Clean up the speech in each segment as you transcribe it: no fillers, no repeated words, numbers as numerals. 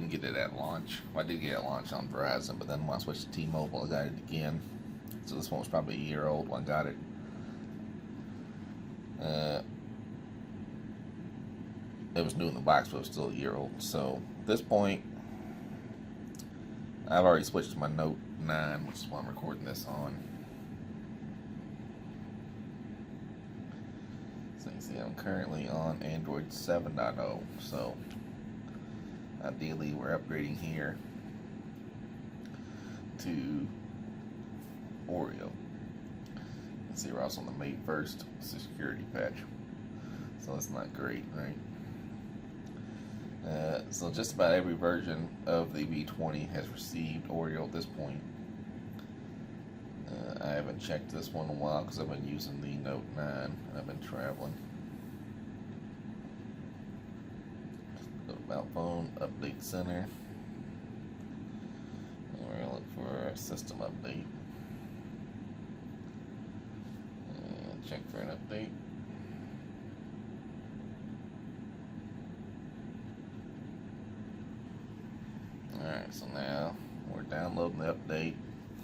didn't get it at launch. Well, I did get it at launch on Verizon, but then when I switched to T-Mobile, I got it again. So this one was probably a year old when I got it. It was new in the box, but it was still a year old. So at this point, I've already switched to my Note 9, which is what I'm recording this on. So you can see I'm currently on Android 7.0. So ideally, we're upgrading here to Oreo. Let's see, we're also on the May 1st security patch. So that's not great, right? So just about every version of the V20 has received Oreo at this point. I haven't checked this one in a while because I've been using the Note 9. I've been traveling. Go to About Phone, Update Center. And we're going to look for a system update. And check for an update. Alright, so now we're downloading the update.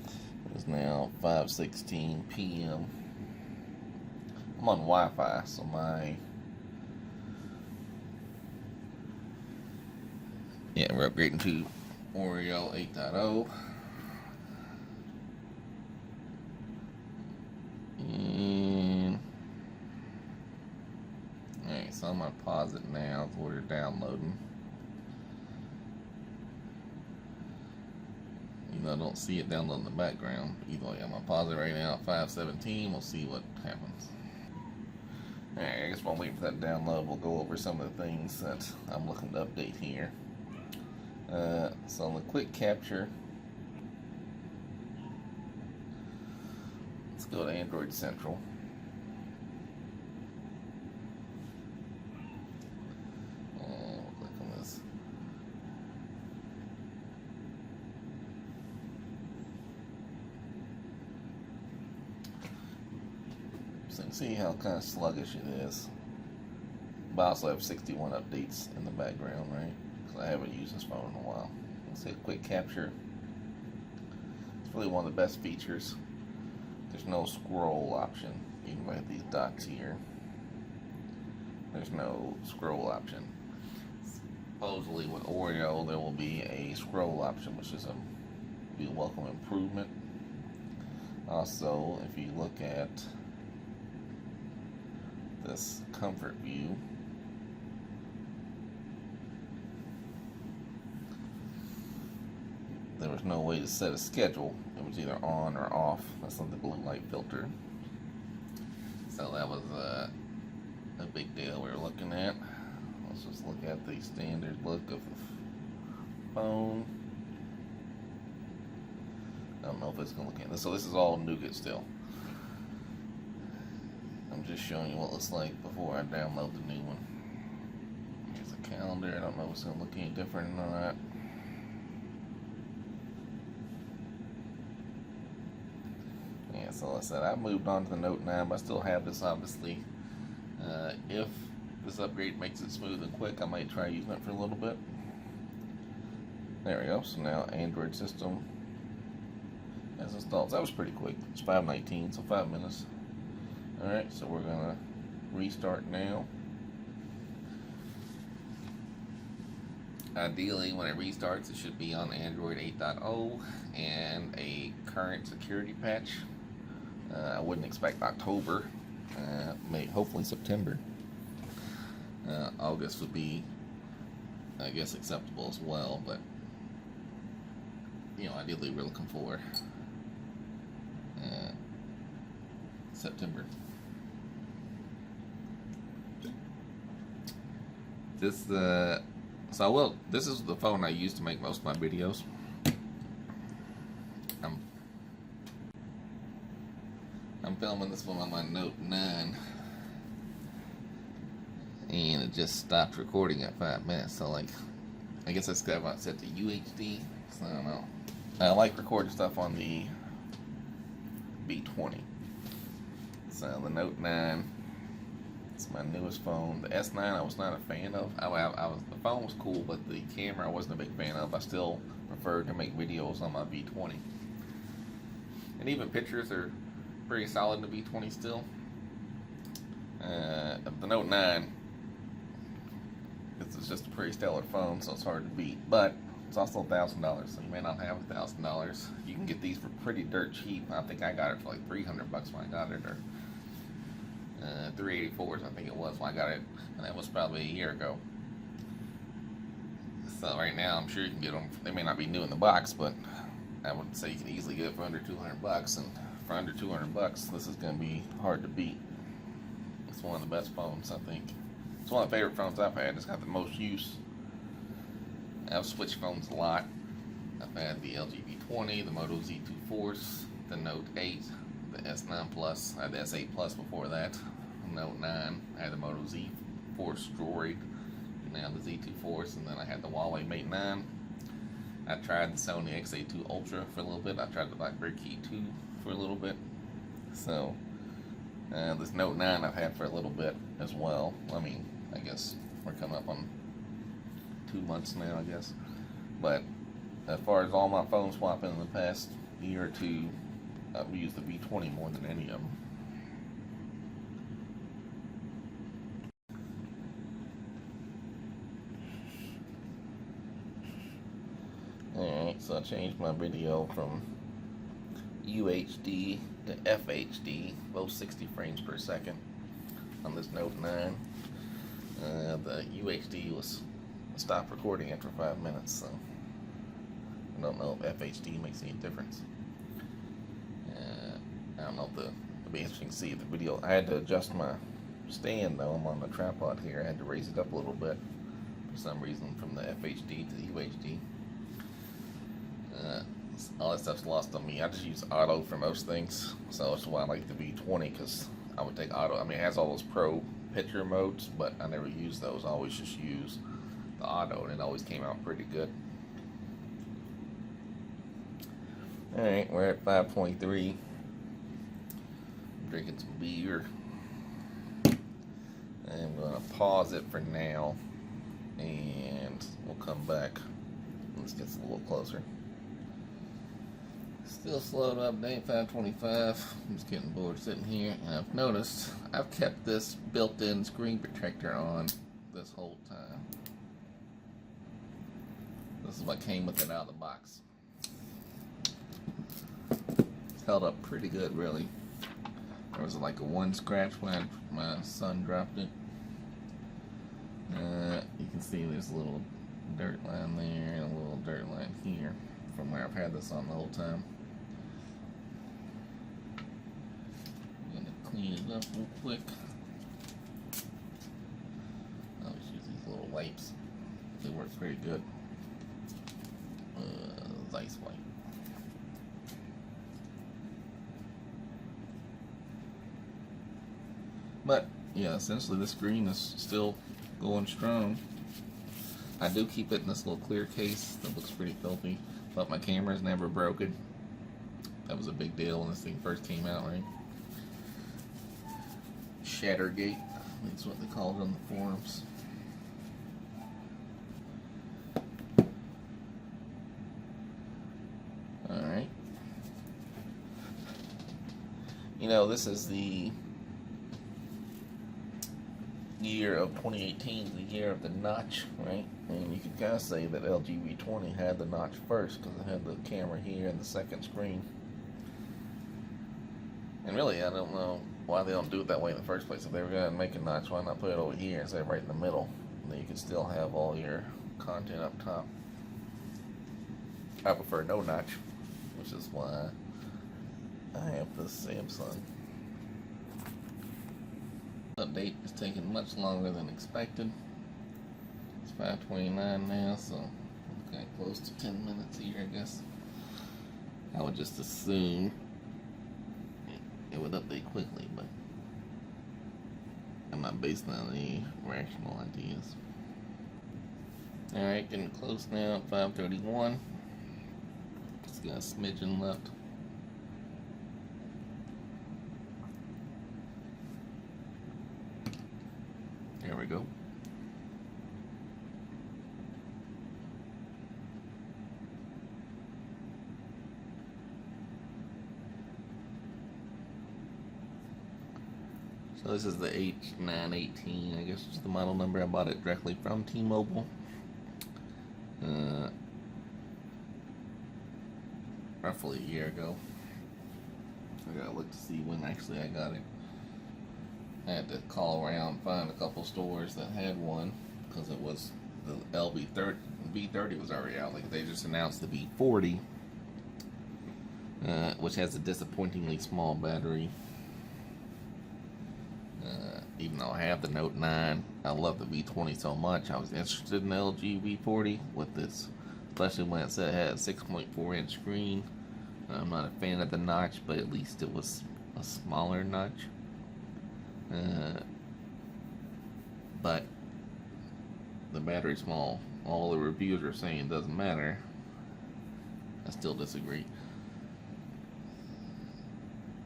It is now 5:16 p.m. I'm on Wi-Fi, so we're upgrading to Oreo 8.0. And alright, so I'm gonna pause it now while we're downloading. I don't see it download in the background. Either way, I'm gonna pause it right now at 5:17. We'll see what happens. Alright, I guess while I'm waiting for that download, we'll go over some of the things that I'm looking to update here. So on the quick capture, let's go to Android Central. We'll click on this. So you can see how kind of sluggish it is. But I also have 61 updates in the background, right? Because I haven't used this phone in a while. Let's say quick capture. It's really one of the best features. There's no scroll option, even with these dots here. There's no scroll option. Supposedly with Oreo, there will be a scroll option, which is be a welcome improvement. Also, if you look at this comfort view, there was no way to set a schedule. It was either on or off. That's on the blue light filter. So that was a big deal we were looking at. Let's just look at the standard look of the phone. I don't know if it's going to look at this. So this is all nougat still. I'm just showing you what it looks like before I download the new one. Here's a calendar. I don't know if it's going to look any different or not. Yeah, so like I said, I moved on to the Note 9, but I still have this obviously. If this upgrade makes it smooth and quick, I might try using it for a little bit. There we go. So now Android system has installed. That was pretty quick. It's 5:19, so 5 minutes. Alright, so we're gonna restart now. Ideally, when it restarts, it should be on Android 8.0 and a current security patch. I wouldn't expect October, hopefully September. August would be, I guess, acceptable as well, but ideally we're looking for September. This is the phone I use to make most of my videos. I'm filming this one on my Note 9, and it just stopped recording at 5 minutes. So I guess that's got about set to UHD. So I don't know. I like recording stuff on the V20. So the Note 9 It's my newest phone. The S9 I was not a fan of. The phone was cool, but the camera I wasn't a big fan of. I still prefer to make videos on my V20. And even pictures are pretty solid in the V20 still. The Note 9, it's just a pretty stellar phone, so it's hard to beat. But it's also $1,000, so you may not have $1,000. You can get these for pretty dirt cheap. I think I got it for like $300 when I got it, or 384s I think it was when I got it, and that was probably a year ago. So right now I'm sure you can get them. They may not be new in the box, but I would say you can easily get it for under $200, and for under $200 this is going to be hard to beat. It's one of the best phones, I think. It's one of the favorite phones I've had. It's got the most use. I've switched phones a lot. I've had the LG V20, the Moto Z2 Force, the Note 8, the S9 Plus. I had the S8 Plus before that. The Note 9. I had the Moto Z Force Droid. Now the Z2 Force, and then I had the Huawei Mate 9. I tried the Sony XA2 Ultra for a little bit. I tried the BlackBerry Key 2 for a little bit. So this Note 9 I've had for a little bit as well. I mean, I guess we're coming up on 2 months now, I guess. But as far as all my phone swapping in the past year or two, I've used the V20 more than any of them. Alright, so I changed my video from UHD to FHD, both 60 frames per second on this Note 9. The UHD was stopped recording after 5 minutes, so I don't know if FHD makes any difference. I don't know if it'll be interesting to see the video. I had to adjust my stand though. I'm on the tripod here. I had to raise it up a little bit for some reason from the FHD to the UHD. All that stuff's lost on me. I just use auto for most things, so that's why I like the V20, because I would take auto. I mean, it has all those pro picture modes, but I never use those. I always just use the auto, and it always came out pretty good. Alright, we're at 5:23. I'm drinking some beer. I'm going to pause it for now, and we'll come back. Let's get a little closer. Still slow to update, 5:25. I'm just getting bored sitting here, and I've noticed I've kept this built-in screen protector on this whole time. This is what came with it out of the box. It's held up pretty good, really. There was like a one scratch when my son dropped it. You can see there's a little dirt line there and a little dirt line here from where I've had this on the whole time. Clean it up real quick. I'll just use these little wipes. They work pretty good. Zeiss wipe. But yeah, essentially the screen is still going strong. I do keep it in this little clear case that looks pretty filthy, but my camera's never broken. That was a big deal when this thing first came out, right? Shattergate, that's what they called it on the forums. Alright. You know, this is the year of 2018, the year of the notch, right? And you could kind of say that LG V20 had the notch first, because it had the camera here and the second screen. And really, I don't know why they don't do it that way in the first place. If they were going to make a notch, why not put it over here instead of right in the middle? And then you can still have all your content up top. I prefer no notch, which is why I have the Samsung. Update is taking much longer than expected. It's 5:29 now, so we're kind of close to 10 minutes here, I guess. I would just assume it would update quickly, but I'm not based on any rational ideas. Alright, getting close now at 5:31. Just got a smidgen left. There we go. So this is the H918, I guess is the model number. I bought it directly from T-Mobile. Roughly a year ago. I gotta look to see when actually I got it. I had to call around, find a couple stores that had one, because it was the V30 was already out. Like, they just announced the V40, which has a disappointingly small battery. Even though I have the Note 9, I love the V20 so much. I was interested in the LG V40 with this, especially when it said it had a 6.4 inch screen. I'm not a fan of the notch, but at least it was a smaller notch. But the battery's small. All the reviews are saying it doesn't matter. I still disagree.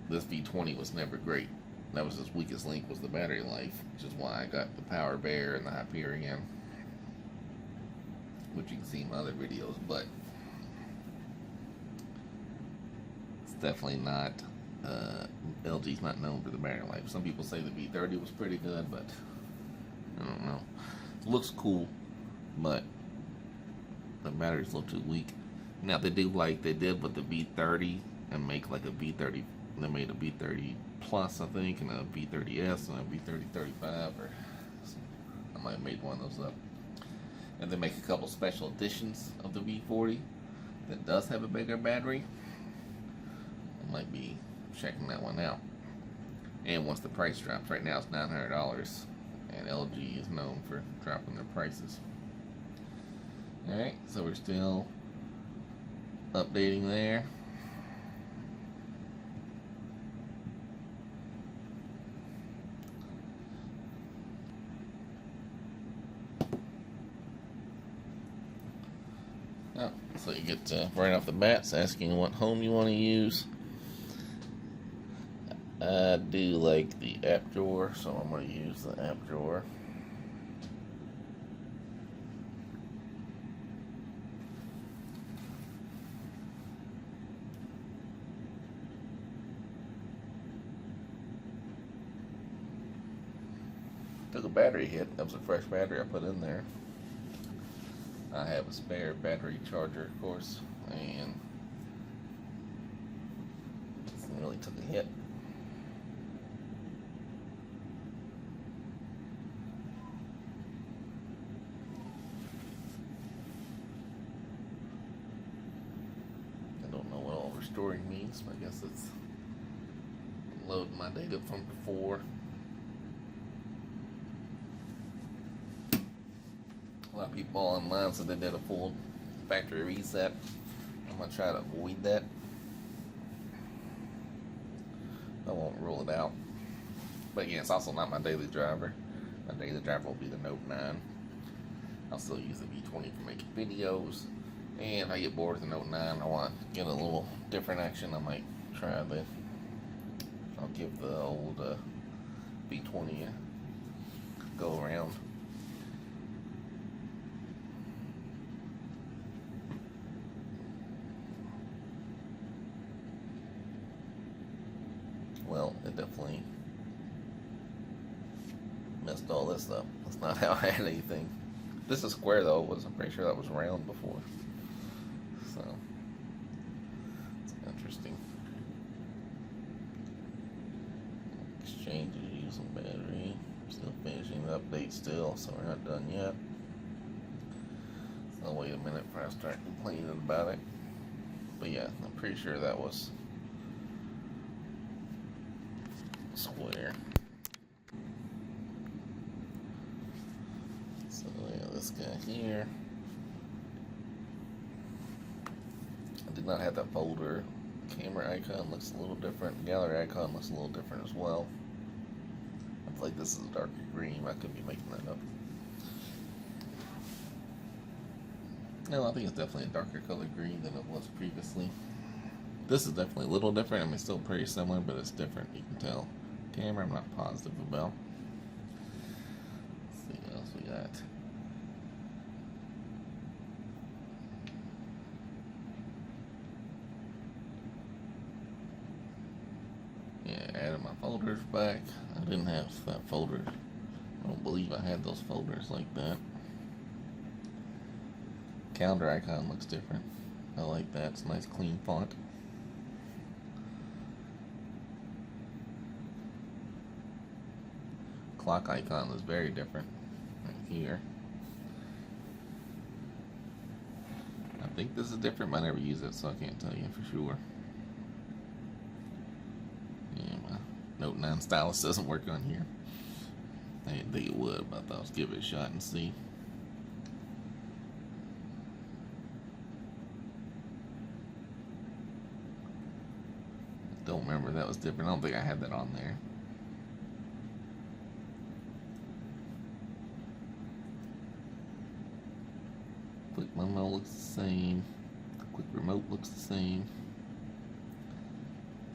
This V20 was never great. That was its weakest link, was the battery life, which is why I got the Power Bear and the Hyperion, which you can see in my other videos. But it's definitely not, LG's not known for the battery life. Some people say the V30 was pretty good, but I don't know. It looks cool, but the batteries look too weak. Now they do like they did with the V30 and make like a V30. They made a V30 Plus, I think, and a V30S and a V30-35, or I might have made one of those up. And they make a couple special editions of the V40 that does have a bigger battery. I might be checking that one out. And once the price drops, right now it's $900, and LG is known for dropping their prices. Alright, so we're still updating there. Oh, so you get right off the bat, it's asking what home you want to use. I do like the app drawer, so I'm going to use the app drawer. Took a battery hit. That was a fresh battery I put in there. I have a spare battery charger, of course, and it really took a hit. I don't know what all restoring means, but I guess it's loading my data from before. A lot of people online said they did a full factory reset. I'm going to try to avoid that. I won't rule it out. But yeah, it's also not my daily driver. My daily driver will be the Note 9. I'll still use the V20 for making videos. And if I get bored with the Note 9, I want to get a little different action, I might try the... I'll give the old V20 a go around. Well, it definitely messed all this up. That's not how I had anything. This is square though. I'm pretty sure that was round before. So it's interesting. Exchanges using battery. Still finishing the update still, so we're not done yet. So I'll wait a minute before I start complaining about it. But yeah, I'm pretty sure that was square. So yeah, this guy here. I did not have that folder. Camera icon looks a little different. Gallery icon looks a little different as well. I feel like this is a darker green. I could be making that up. No, I think it's definitely a darker color green than it was previously. This is definitely a little different. I mean, it's still pretty similar, but it's different. You can tell. Camera, I'm not positive about. else we got? Yeah, added my folders back. I didn't have that folder. I don't believe I had those folders like that. Calendar icon looks different. I like that. It's a nice clean font. Clock icon is very different right here. I think this is different, but I never use it, so I can't tell you for sure. Yeah, my Note 9 stylus doesn't work on here. I didn't think it would, but I thought I'd give it a shot and see. Don't remember that was different. I don't think I had that on there. Quick memo looks the same. Quick remote looks the same.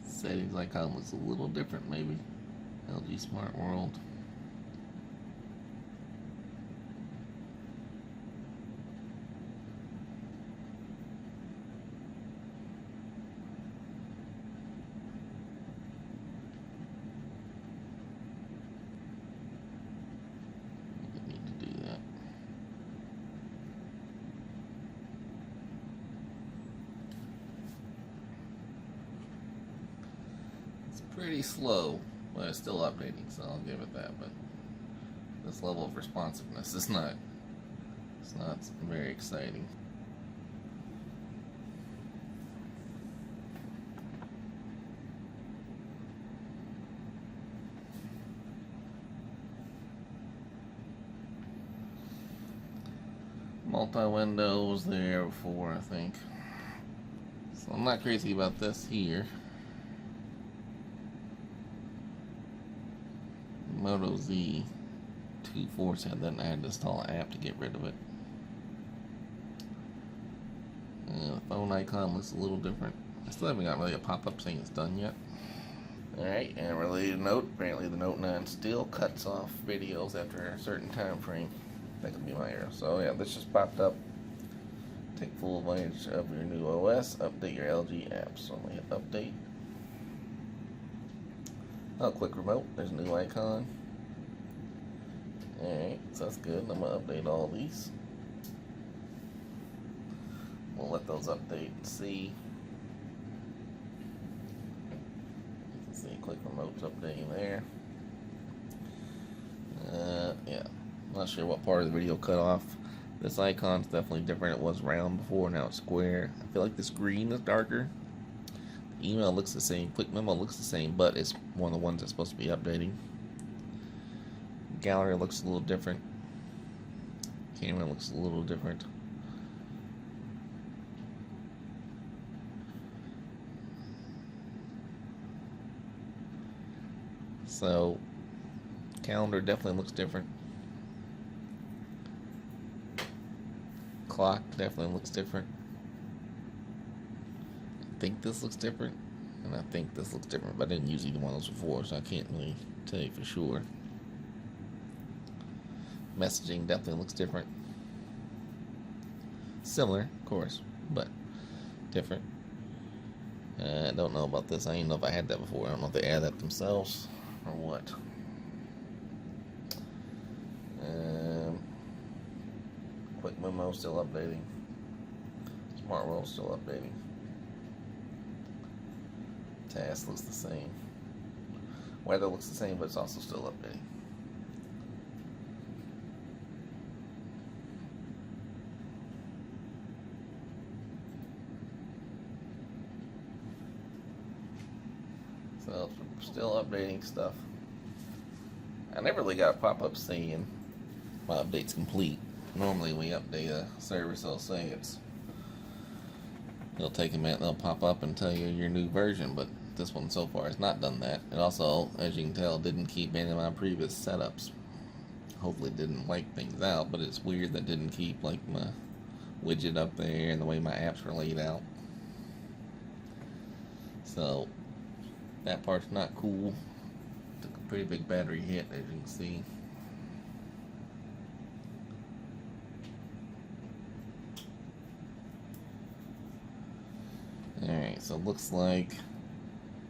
Settings icon looks a little different, maybe. LG Smart World. Pretty slow, but it's still updating, so I'll give it that. But this level of responsiveness is not, it's not very exciting. Multi-window was there before, I think. So I'm not crazy about this here. Moto Z 2.4 said that I had to install an app to get rid of it. The phone icon looks a little different. I still haven't got really a pop-up saying it's done yet. Alright, and a related note, apparently the Note 9 still cuts off videos after a certain time frame. That could be my error. So yeah, this just popped up. Take full advantage of your new OS, update your LG apps. So I'm going to hit update. Oh, quick remote, there's a new icon. Alright, so that's good. I'm going to update all these. We'll let those update and see. You can see quick remote's updating there. Yeah, not sure what part of the video cut off. This icon's definitely different. It was round before, now it's square. I feel like this green is darker. Email looks the same, quick memo looks the same, but it's one of the ones that's supposed to be updating. Gallery looks a little different. Camera looks a little different. So, calendar definitely looks different. Clock definitely looks different. I think this looks different, and I think this looks different, but I didn't use either one of those before, so I can't really tell you for sure. Messaging definitely looks different. Similar, of course, but different. I don't know about this. I didn't know if I had that before. I don't know if they add that themselves or what. Quick memo still updating. Smart World still updating. Task looks the same. Weather looks the same, but it's also still updating. So still updating stuff. I never really got a pop-up saying my update's complete. Normally we update a service, they'll say it'll take a minute, they'll pop up and tell you your new version, but this one so far has not done that. It also, as you can tell, didn't keep any of my previous setups. Hopefully it didn't wipe things out, but it's weird that didn't keep like my widget up there and the way my apps were laid out. So that part's not cool. Took a pretty big battery hit, as you can see. Alright, so it looks like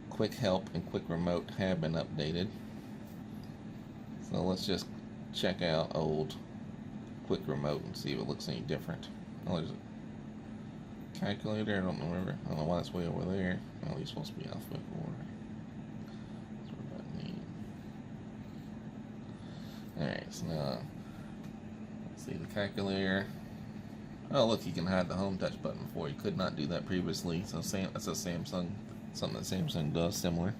Quick Help and Quick Remote have been updated. So let's just check out old Quick Remote and see if it looks any different. Oh, there's a calculator. I don't remember. I don't know why it's way over there. Oh, he's supposed to be alphabetical order. That's what I need. Alright, so now let's see the calculator. Oh, look, you can hide the home touch button before. You could not do that previously. So that's a Samsung, something that Samsung does similar.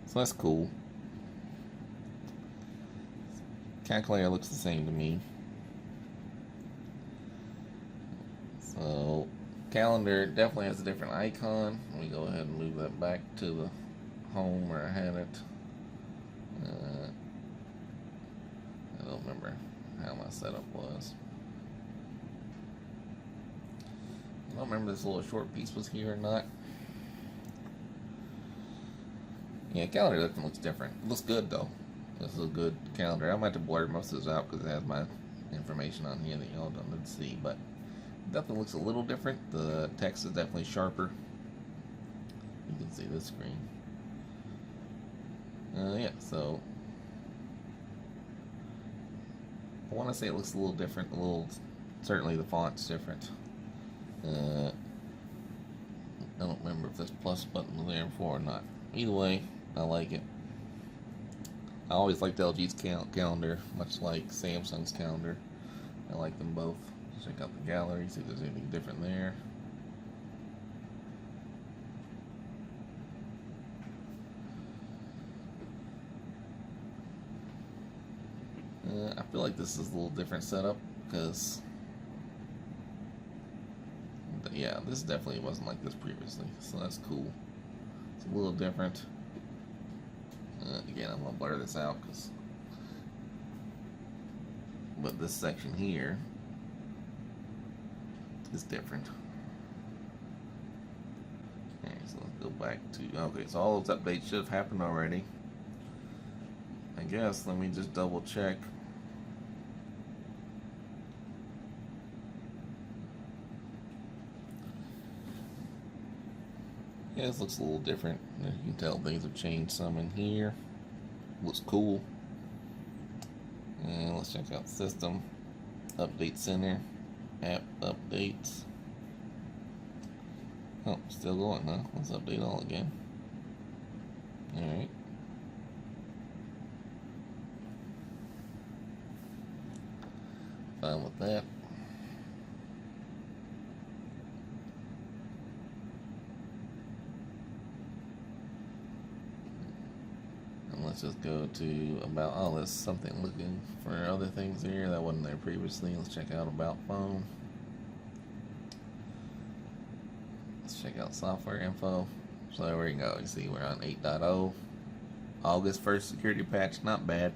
So that's cool. Calculator looks the same to me. So calendar definitely has a different icon. Let me go ahead and move that back to the home where I had it. I don't remember how my setup was. I don't remember this little short piece was here or not. Yeah, calendar definitely looks different. It looks good though. This is a good calendar. I might have to blur most of this out because it has my information on here that y'all don't see, but it definitely looks a little different. The text is definitely sharper. You can see this screen. Yeah, so I want to say it looks a little different. Certainly the font's different. I don't remember if this plus button was there before or not. Either way, I like it. I always liked LG's calendar, much like Samsung's calendar. I like them both. Check out the gallery, see if there's anything different there. I feel like this is a little different setup because, yeah, this definitely wasn't like this previously, so that's cool. It's a little different. Again, I'm gonna blur this out but this section here is different. Okay, so let's go back to, okay, so all those updates should have happened already. I guess, let me just double check. Yeah, this looks a little different. As you can tell, things have changed some in here. Looks cool. And let's check out System, Update Center, App Updates. Oh, still going, huh? Let's update all again. Alright. Fine with that. Let's just go to about, oh, there's something looking for other things here that wasn't there previously. Let's check out about phone. Let's check out software info. So there we go. You see we're on 8.0. August 1st security patch, not bad.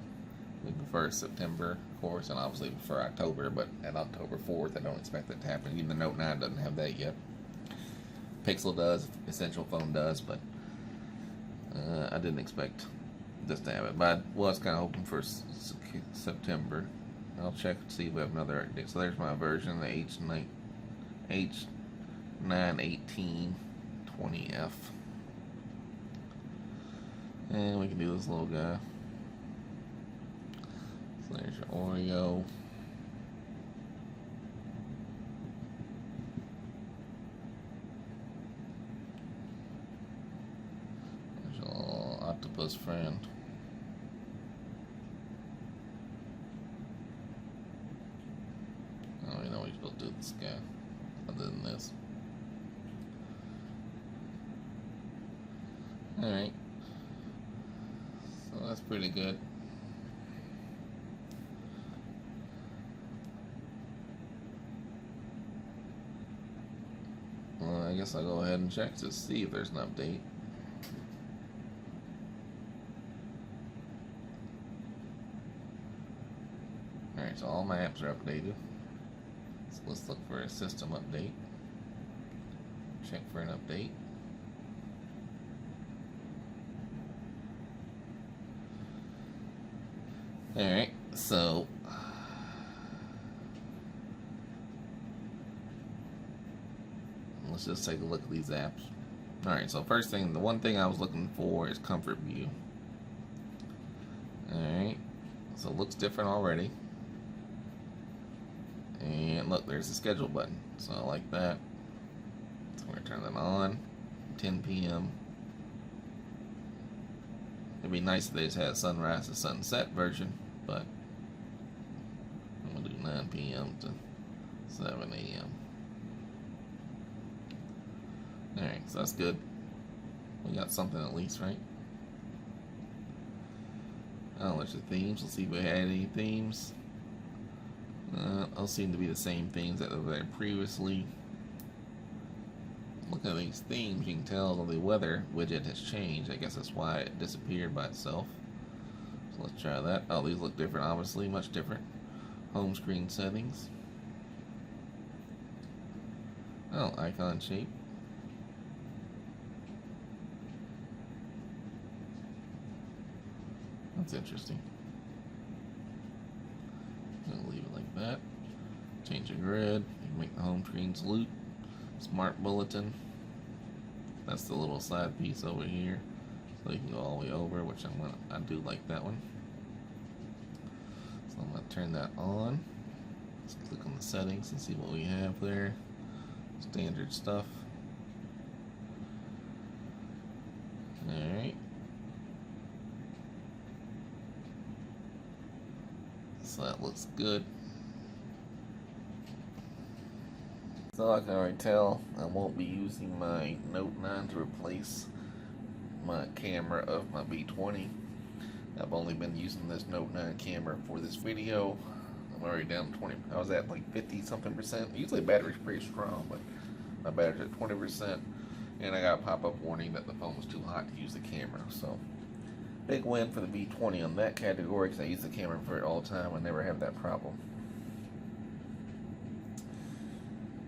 We prefer September, of course, and obviously prefer October, but at October 4th, I don't expect that to happen. Even the Note 9 doesn't have that yet. Pixel does, Essential Phone does, but I didn't expect this to have it, but I was kind of hoping for September. I'll check to see if we have another update. So there's my version, the H91820F, and we can do this little guy. So there's your Oreo. There's your little octopus friend. I don't even know what you're supposed to do with this guy, other than this. Alright. So that's pretty good. Well, I guess I'll go ahead and check to see if there's an update. Alright, so all my apps are updated. So let's look for a system update. Check for an update. Alright, so let's just take a look at these apps. Alright, so first thing, the one thing I was looking for is comfort view. Alright, so it looks different already. And look, there's the schedule button. So I like that. So we're going to turn that on. 10 p.m. It'd be nice if they just had sunrise to sunset version, but I'm going to do 9 p.m. to 7 a.m. Alright, so that's good. We got something at least, right? Oh, there's the themes. Let's see if we had any themes. Those seem to be the same themes that were there previously. Looking at these themes, you can tell the weather widget has changed. I guess that's why it disappeared by itself. So let's try that. Oh, these look different, obviously, much different. Home screen settings. Oh, icon shape. That's interesting. I'll leave it like that. Change the grid. You can make the home screen salute. Smart bulletin. That's the little side piece over here. So you can go all the way over, which I do like that one. So I'm gonna turn that on. Let's click on the settings and see what we have there. Standard stuff. Alright. So that looks good. So I can already tell I won't be using my Note 9 to replace my camera of my V20. I've only been using this Note 9 camera for this video. I'm already down to 20. I was at like 50 something percent. Usually battery's pretty strong, but my battery's at 20%. And I got a pop-up warning that the phone was too hot to use the camera. So big win for the V20 on that category, because I use the camera for it all the time. I never have that problem.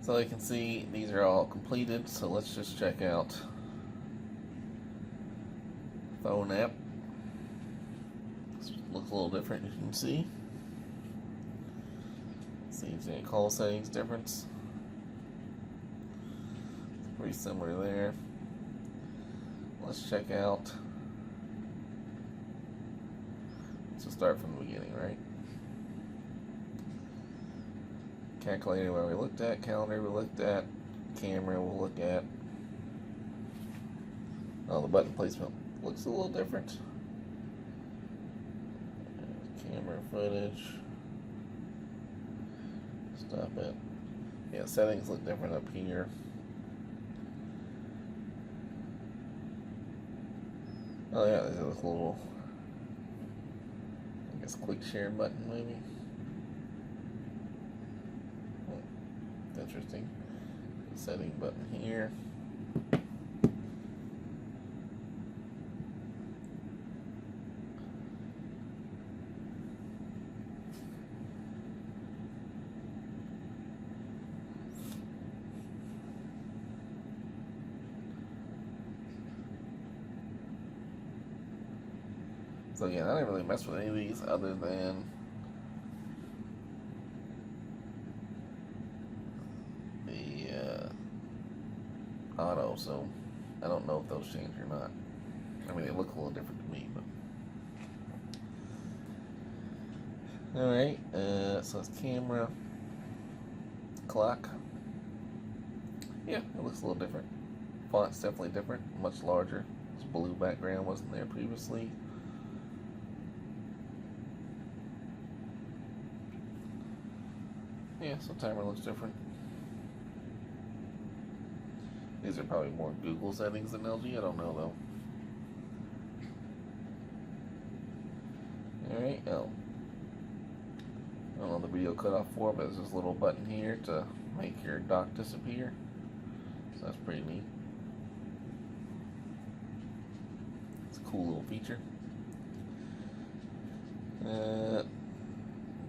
So you can see these are all completed. So let's just check out phone app. This looks a little different, as you can see. See if there's any call settings difference. It's pretty similar there. Let's check out. So start from the beginning, right? Calculator where we looked at, calendar we looked at, camera we'll look at. Oh, the button placement looks a little different. Camera footage. Stop it. Yeah, settings look different up here. Oh yeah, there's a little, I guess, quick share button maybe. Interesting. Setting button here. So again, I didn't really mess with any of these other than auto, so I don't know if those change or not. I mean, they look a little different to me, but alright, so it's camera, clock. Yeah, it looks a little different. Font's definitely different, much larger. This blue background wasn't there previously. Yeah, so timer looks different. These are probably more Google settings than LG, I don't know though. Alright, oh. I don't know the video cut off for, but there's this little button here to make your dock disappear. So that's pretty neat. It's a cool little feature.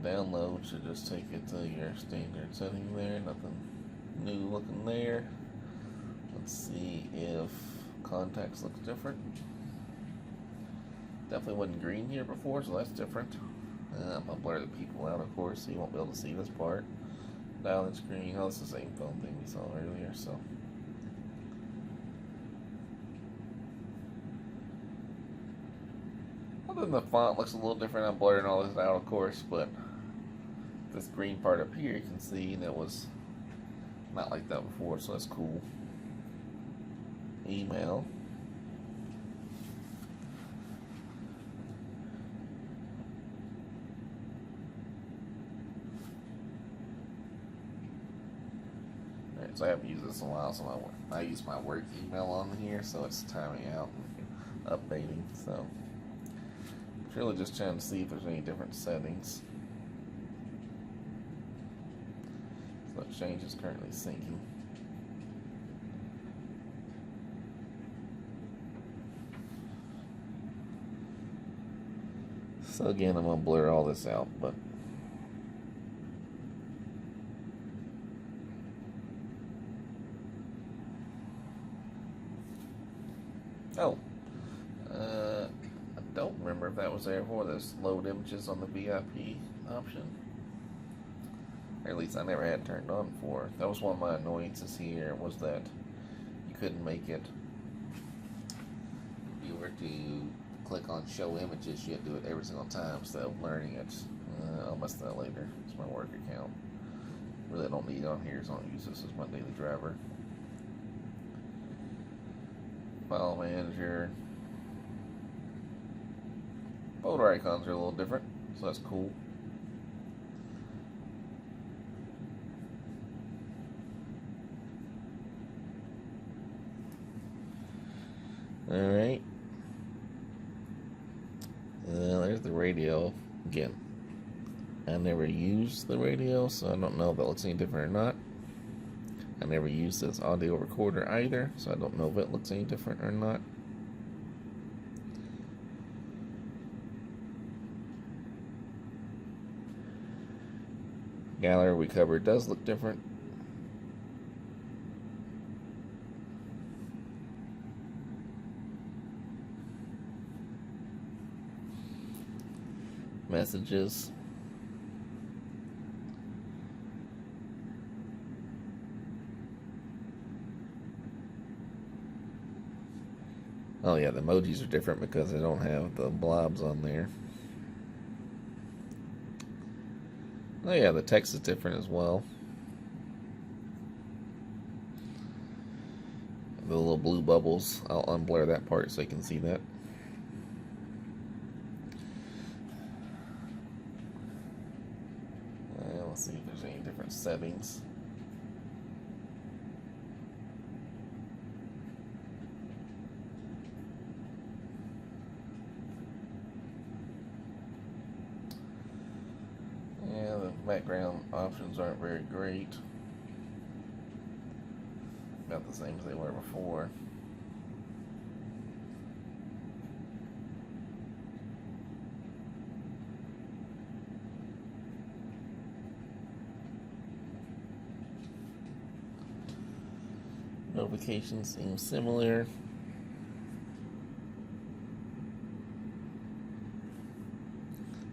Download should just take it to your standard setting there. Nothing new looking there. Let's see if contacts looks different. Definitely wasn't green here before, so that's different. I'm gonna blur the people out, of course, so you won't be able to see this part. Dial-in screen, oh, it's the same phone thing we saw earlier, so. Alright, so let's Then the font looks a little different. I'm blurring all this out, of course, but this green part up here, you can see that was not like that before, so that's cool. Email. Alright, so I haven't used this in a while, so I use my work email on here, so it's timing out and updating. So it's really just trying to see if there's any different settings. So Exchange is currently syncing. So again, I'm gonna blur all this out, but oh, I don't remember if that was there for this load images on the VIP option. Or at least I never had it turned on before. That was one of my annoyances here, was that you couldn't make it. If you were to click on show images, you had to do it every single time instead of learning it. I'll mess that later. It's my work account. Really don't need it on here, so I don't use this as my daily driver. File manager. Photo icons are a little different, so that's cool. Alright. There's the radio. Again, I never used the radio, so I don't know if that looks any different or not. I never used this audio recorder either, so I don't know if it looks any different or not. Gallery we covered does look different. Messages. Oh yeah, the emojis are different because they don't have the blobs on there. Oh yeah, the text is different as well. The little blue bubbles, I'll unblur that part so you can see that. Let's see if there's any different settings. Yeah, the background options aren't very great. About the same as they were before. Notifications seem similar.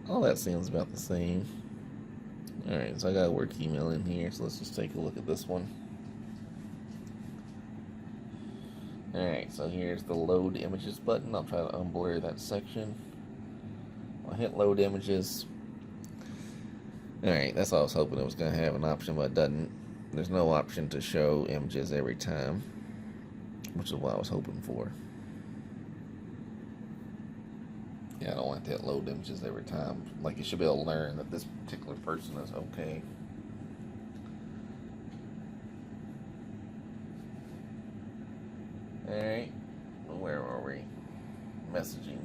All that seems about the same. Alright, so I got a work email in here, so let's just take a look at this one. Alright, so here's the load images button. I'll try to unblur that section. I'll hit load images. Alright, that's all I was hoping it was going to have an option, but it doesn't. There's no option to show images every time, which is what I was hoping for. Yeah, I don't want to hit load images every time. Like, you should be able to learn that this particular person is okay. Alright, where are we? Messaging.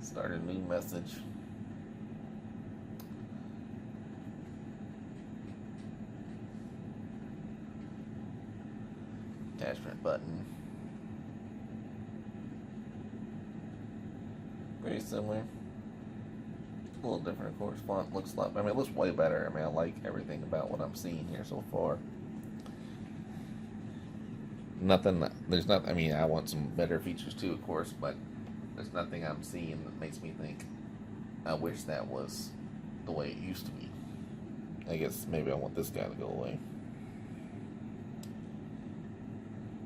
Start a new message. Attachment button. Very similar. A little different, of course. Font looks like, I mean, it looks way better. I mean, I like everything about what I'm seeing here so far. Nothing, there's not, I mean, I want some better features too, of course, but there's nothing I'm seeing that makes me think, I wish that was the way it used to be. I guess maybe I want this guy to go away.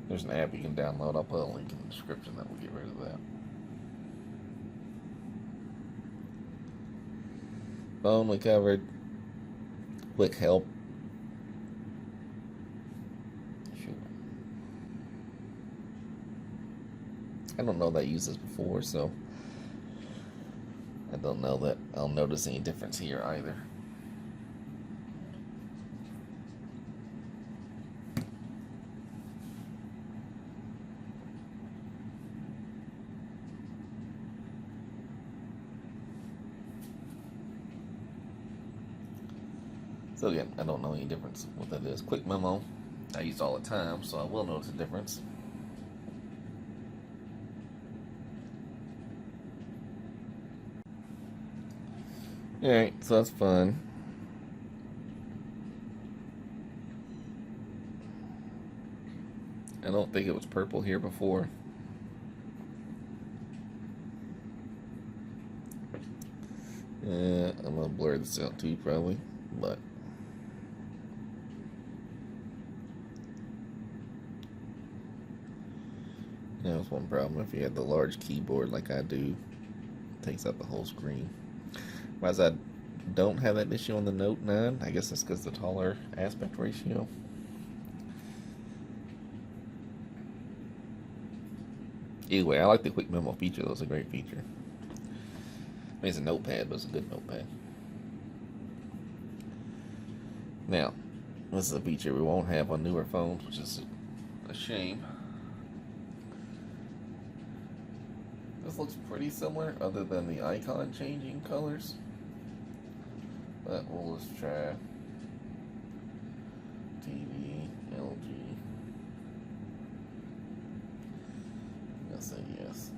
There's an app you can download. I'll put a link in the description that will get rid of that. phone we covered. Quick help. Sure. I don't know that I used this before, so I don't know that I'll notice any difference here either. So again, I don't know any difference what that is. Quick memo, I use all the time, so I will notice a difference. Alright, so that's fun. I don't think it was purple here before. I'm gonna blur this out too, probably, but that was one problem. If you had the large keyboard like I do, it takes up the whole screen. Whereas I don't have that issue on the Note 9. I guess it's because of the taller aspect ratio. Either way, I like the quick memo feature. That was a great feature. I mean, it's a notepad, but it's a good notepad. Now, this is a feature we won't have on newer phones, which is a shame. This looks pretty similar, other than the icon changing colors. But we'll just try TV, LG. I'm gonna say yes.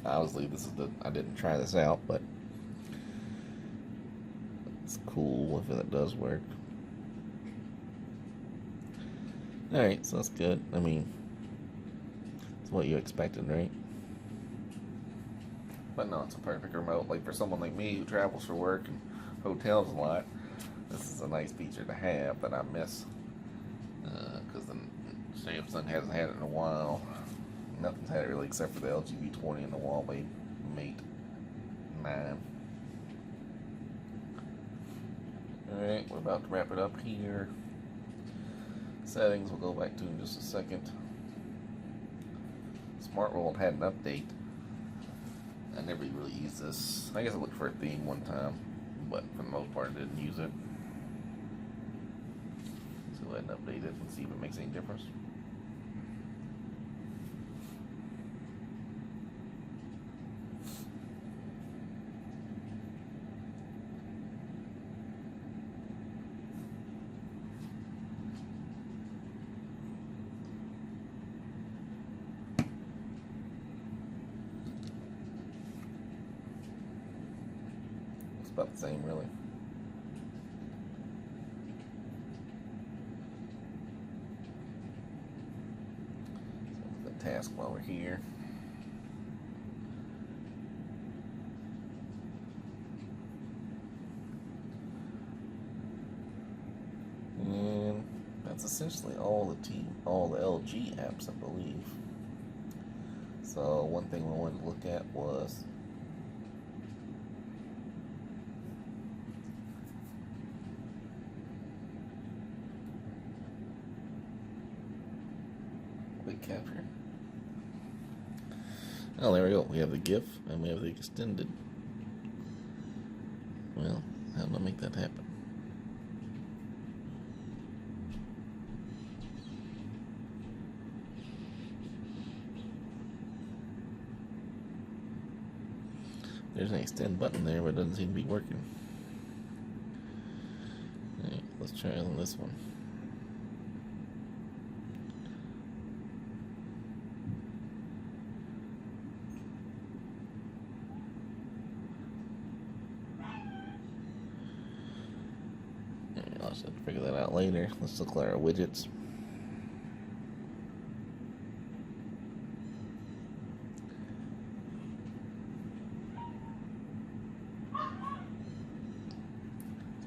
Obviously, this is I didn't try this out, but it's cool if it does work. Alright, so that's good. I mean, it's what you expected, right? But no, it's a perfect remote. Like for someone like me who travels for work and hotels a lot, this is a nice feature to have that I miss. Because Samsung hasn't had it in a while. Nothing's had it really except for the LG V20 and the Huawei Mate 9. Alright, we're about to wrap it up here. Settings we'll go back to in just a second. Smart World had an update. I never really used this. I guess I looked for a theme one time, but for the most part I didn't use it. So go ahead and update it and see if it makes any difference. About the same, really. So the task while we're here. And that's essentially all the LG apps, I believe. So one thing we wanted to look at was capture. Oh, there we go. We have the GIF and we have the extended. Well, how do I make that happen? There's an extend button there, but it doesn't seem to be working. Alright, let's try on this one. I'll just have to figure that out later. Let's look at our widgets.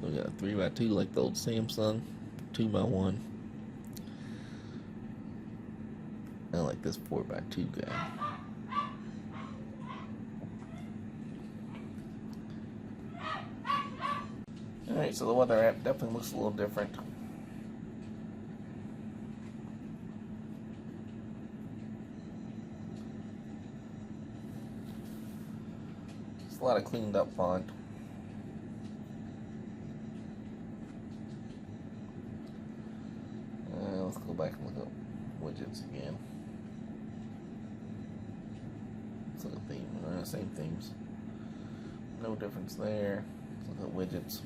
So we got a 3x2 like the old Samsung, 2x1. I like this 4x2 guy. Alright, so the weather app definitely looks a little different. It's a lot of cleaned up font. Let's go back and look up widgets again. Let's look at themes. Same themes. No difference there. Let's look at widgets.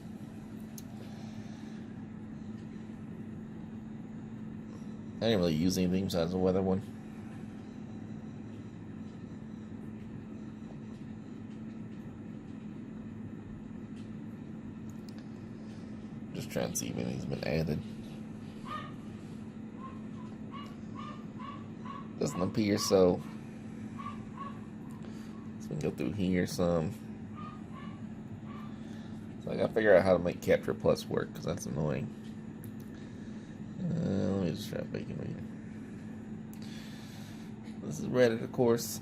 I didn't really use anything besides the weather one. Just trying to see if anything's been added. Doesn't appear so. So we can go through here some. So I gotta figure out how to make Capture Plus work, because that's annoying. Let me just try making it. This is Reddit, of course.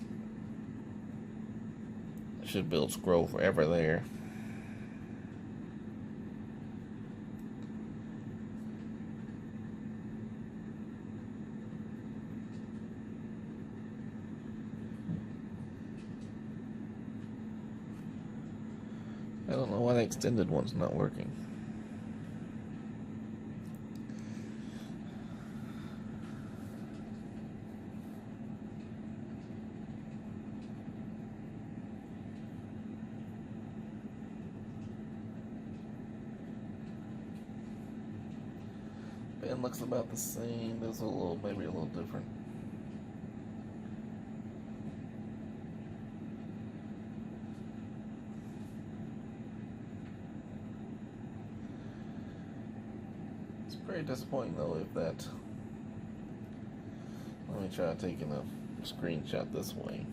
I should build scroll forever there. I don't know why the extended one's not working. Pen looks about the same. There's a little, maybe a little different. Very disappointing though if that. Let me try taking a screenshot this way.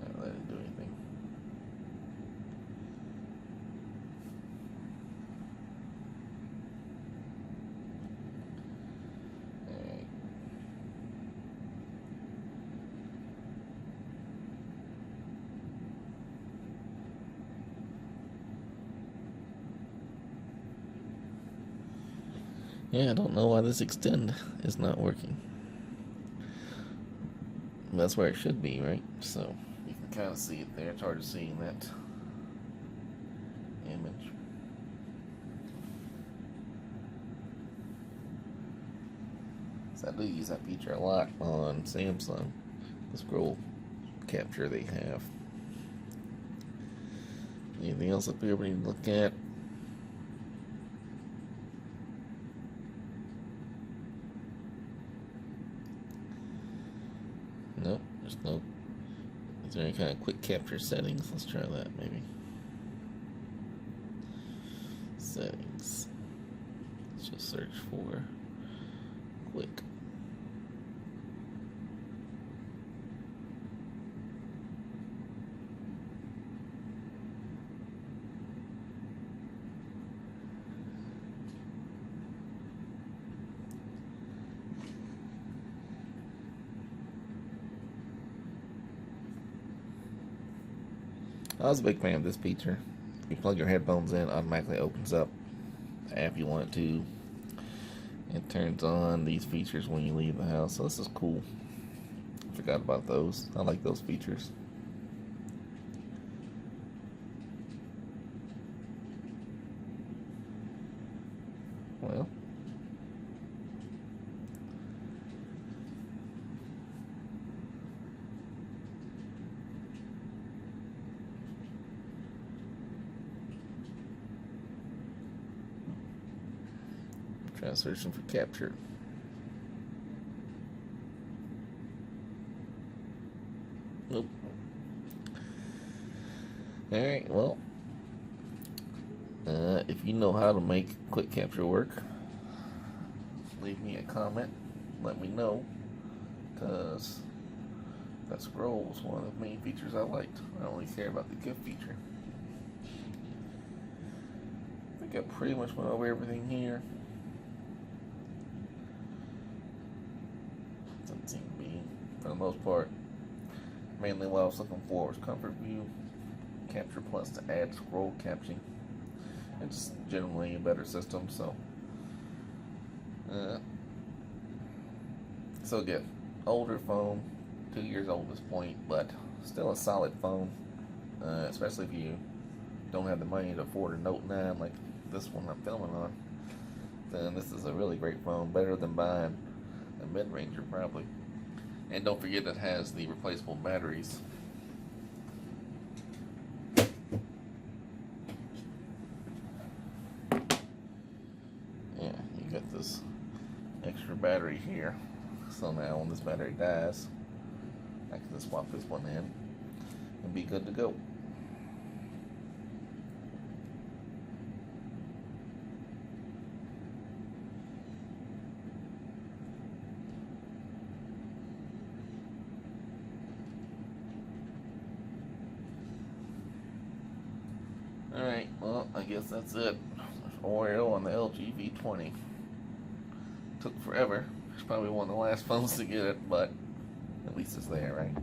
That didn't do anything. Alright. Yeah, I don't know why this extend is not working. That's where it should be, right? So you can kind of see it there. It's hard to see in that image. So I do use that feature a lot on Samsung. The scroll capture they have. Anything else up here we need to look at? Nope, there's no. Is there any kind of quick capture settings? Let's try that maybe. Settings. Let's just search for quick. I was a big fan of this feature. You plug your headphones in, automatically opens up the app you want it to. It turns on these features when you leave the house. So this is cool. Forgot about those. I like those features. Well, try searching for capture. Nope. Alright, well, if you know how to make quick capture work, leave me a comment, let me know, because that scroll was one of the main features I liked. I only care about the GIF feature. I think I pretty much went over everything here. Doesn't seem to be, for the most part. Mainly what I was looking for was comfort view, capture plus to add scroll captioning. It's generally a better system, so again, older phone, 2 years old at this point, but still a solid phone, especially if you don't have the money to afford a Note 9 like this one I'm filming on. Then this is a really great phone, better than buying a mid-ranger probably. And don't forget it has the replaceable batteries. Yeah, you got this extra battery here. So now when this battery dies, I can just swap this one in and be good to go. Alright, well, I guess that's it. There's Oreo on the LG V20. Took forever. It's probably one of the last phones to get it, but at least it's there, right?